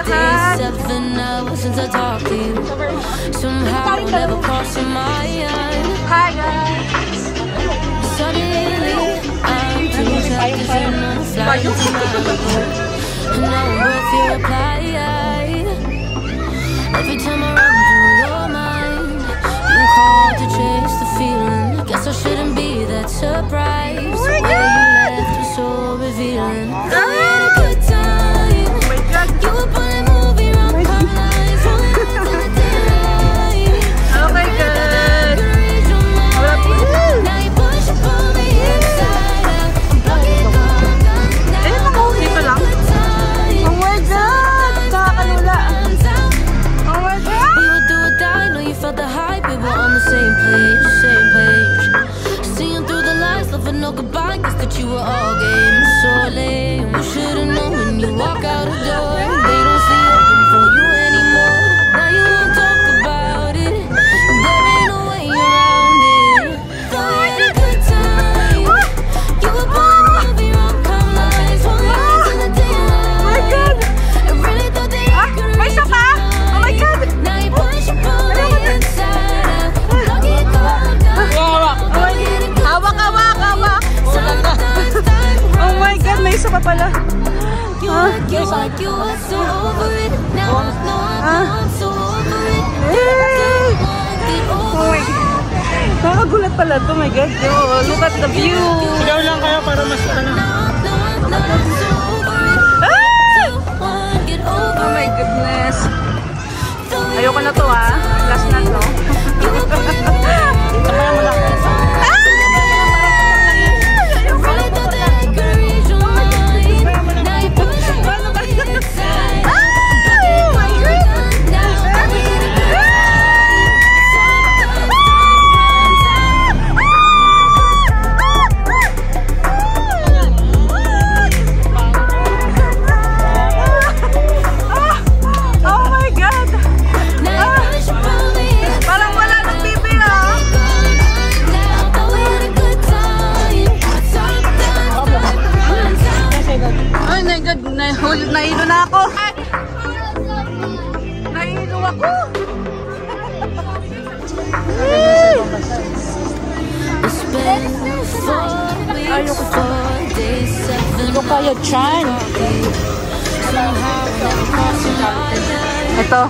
lahat. Hi guys! Every time I run through your mind, you call to chase the feeling. Guess I shouldn't be that surprised. The way you left was so revealing. We had a good time. You were pulling movie rom-com lines, rolling out to the daylight. Oh my God! Now you push and pull me inside out. I'm blocking all guns now. Eh, nakahuli pa lang. Oh my God! Nakakalula. Oh my God! We would do or die, know you felt the hype. We were on the same page, same page. Seeing through the lies, love and no goodbye. Guess that you were all game, so lame. You should've known when you walk out the door. They don't stay open for you anymore. Now you won't talk about it. There ain't no way around it. Thought we had a good time. You were pulling movie rom-com lines, rolling out to the daylight. Oh my God! I really thought that I could May isa pa? Oh my God! now you push and pull me inside out. Blocking all guns. Hawak, hawak, hawak! Oh my God! May isa pa pala. You like you were so over it. Now I know I'm so over it. Get Oh over my God! Nakakagulat pala to. My God! Oh, look at the view! Sigaw lang kayo para mas ano. I'm so over it. Get over Oh my goodness! Ayoko na to ah. Last na to. Oh my God! Parang wala nang bibira. Ay my God, nahilo na ako. Nahilo ako. Ayoko pa. Ito kaya Chan. Ito.